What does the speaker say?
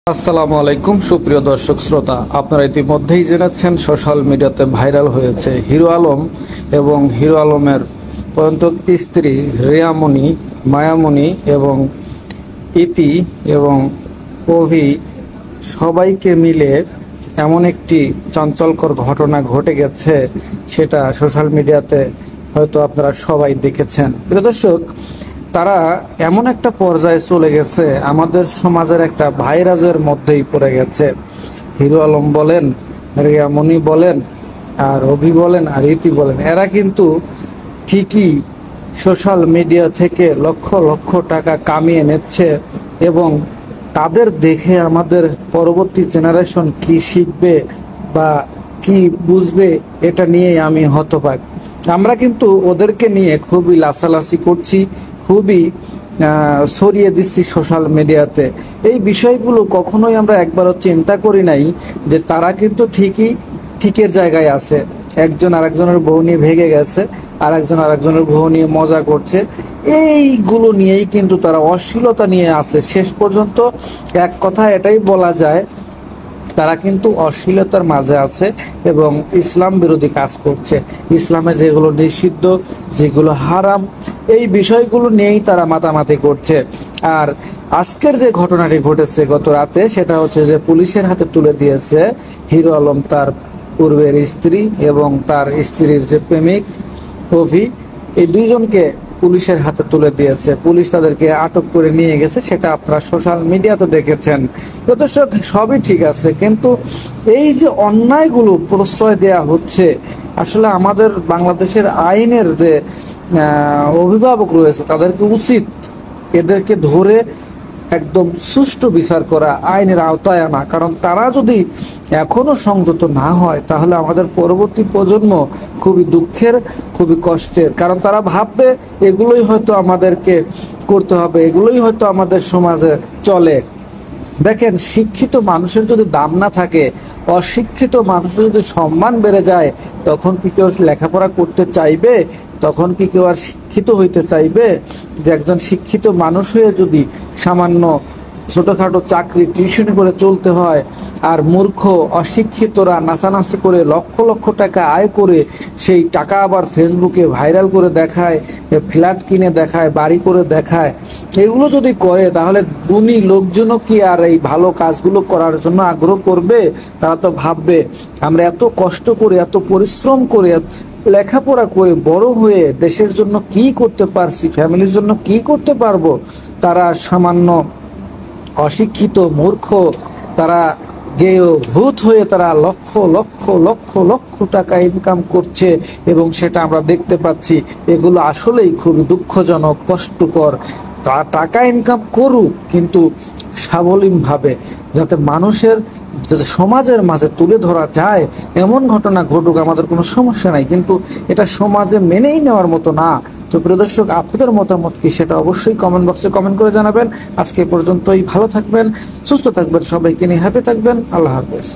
আসসালামু আলাইকুম সুপ্রিয় দর্শক শ্রোতা, আপনারা ইতিমধ্যেই জেনেছেন সোশ্যাল মিডিয়াতে ভাইরাল হয়েছে হিরো আলম এবং হিরো আলমের পরন্তক স্ত্রী রিয়ামণি, মায়ামণি এবং ইতি এবং অভি সবাইকে মিলে এমন একটি চাঞ্চল্যকর ঘটনা ঘটে গেছে, সেটা সোশ্যাল মিডিয়াতে হয়তো আপনারা সবাই দেখেছেন। প্রিয় দর্শক, তারা এমন একটা পর্যায়ে চলে গেছে, আমাদের সমাজের একটা ভাইরাসের মধ্যেই পড়ে গেছে। হিরো আলম বলেন, রিয়ামণি বলেন, আর অভি বলেন, আর ইতি বলেন, এরা কিন্তু ঠিকই সোশ্যাল মিডিয়া থেকে লক্ষ লক্ষ টাকা কামিয়ে নিচ্ছে এবং তাদের দেখে আমাদের পরবর্তী জেনারেশন কি শিখবে বা কি বুঝবে, এটা নিয়েই আমি হতবাক। আমরা কিন্তু ওদেরকে নিয়ে খুবই লাসালাসি করছি, খুবই ছড়িয়ে দিচ্ছি সোশ্যাল মিডিয়াতে। এই বিষয়গুলো কখনোই আমরা একবারও চিন্তা করি নাই যে তারা কিন্তু ঠিকই ঠিকের জায়গায় আছে। একজন আরেকজনের বউ নিয়ে ভেগে গেছে, আরেকজন আরেকজনের বউ নিয়ে মজা করছে। এইগুলো নিয়েই কিন্তু তারা অশ্লীলতা নিয়ে আছে। শেষ পর্যন্ত এক কথা এটাই বলা যায়, তারা কিন্তু অশ্লীলতার মাঝে আছে এবং ইসলাম বিরোধী কাজ করছে। ইসলামে যেগুলো নিষিদ্ধ, যেগুলো হারাম, এই বিষয়গুলো নিয়েই তারা মাতামাতি করছে। আর আজকের যে ঘটনাটি ঘটেছে গত রাতে, সেটা হচ্ছে যে পুলিশের হাতে তুলে দিয়েছে হিরো আলম তার পূর্বের স্ত্রী এবং তার স্ত্রীর যে প্রেমিক অভি, এই দুইজনকে পুলিশের হাতে তুলে দিয়েছে। পুলিশ তাদেরকে আটক করে নিয়ে গেছে, সেটা আপনারা সোশ্যাল মিডিয়াতে দেখেছেন। দর্শক, সবই ঠিক আছে, কিন্তু এই যে অন্যায়গুলো প্রশ্রয় দেয়া হচ্ছে, আসলে আমাদের বাংলাদেশের আইনের যে অভিভাবক রয়েছে তাদেরকে উচিত এদেরকে ধরে একদম সুষ্ঠু বিচার করা, আইনের আওতায় আনা। কারণ তারা যদি এখনো সংযত না হয়, তাহলে আমাদের পরবর্তী প্রজন্ম খুবই দুঃখের, খুবই কষ্টের। কারণ তারা ভাববে এগুলোই হয়তো আমাদেরকে করতে হবে, এগুলোই হয়তো আমাদের সমাজে চলে। দেখেন, শিক্ষিত মানুষের যদি দাম না থাকে, অশিক্ষিত মানুষের যদি সম্মান বেড়ে যায়, তখন কি কেউ লেখাপড়া করতে চাইবে? তখন কি কেউ আর শিক্ষিত হইতে চাইবে? যে একজন শিক্ষিত মানুষ হয়ে যদি সামান্য ছোটখাটো চাকরি টিউশনি করে চলতে হয়, আর মূর্খ অশিক্ষিতরা নাচানাচি করে লক্ষ লক্ষ টাকা আয় করে সেই টাকা আবার ফেসবুকে ভাইরাল করে দেখায়, ফ্ল্যাট কিনে দেখায়, বাড়ি করে দেখায়, এগুলো যদি করে, তাহলে গুণী লোকজনও কি আর এই ভালো কাজগুলো করার জন্য আগ্রহ করবে? তারা তো ভাববে আমরা এত কষ্ট করে, এত পরিশ্রম করে, লেখাপড়া করে বড় হয়ে দেশের জন্য কি করতে পারছি, ফ্যামিলির জন্য কি করতে পারবো। তারা সামান্য অশিক্ষিত মূর্খ, তারা গেয় ভূত হয়ে তারা লক্ষ লক্ষ লক্ষ লক্ষ টাকা ইনকাম করছে এবং সেটা আমরা দেখতে পাচ্ছি। এগুলো আসলেই খুবই দুঃখজনক, কষ্টকর। তারা টাকা ইনকাম করুক, কিন্তু সাবলীন ভাবে, যাতে মানুষের, যাতে সমাজের মাঝে তুলে ধরা যায় এমন ঘটনা ঘটুক, আমাদের কোনো সমস্যা নাই। কিন্তু এটা সমাজে মেনেই নেওয়ার মতো না। তো প্রিয় দর্শক, আপনাদের মতামত কি, সেটা অবশ্যই কমেন্ট বক্সে কমেন্ট করে জানাবেন। আজকে পর্যন্তই, ভালো থাকবেন, সুস্থ থাকবেন, সবাইকে নিয়ে হ্যাপি থাকবেন। আল্লাহ হাফেজ।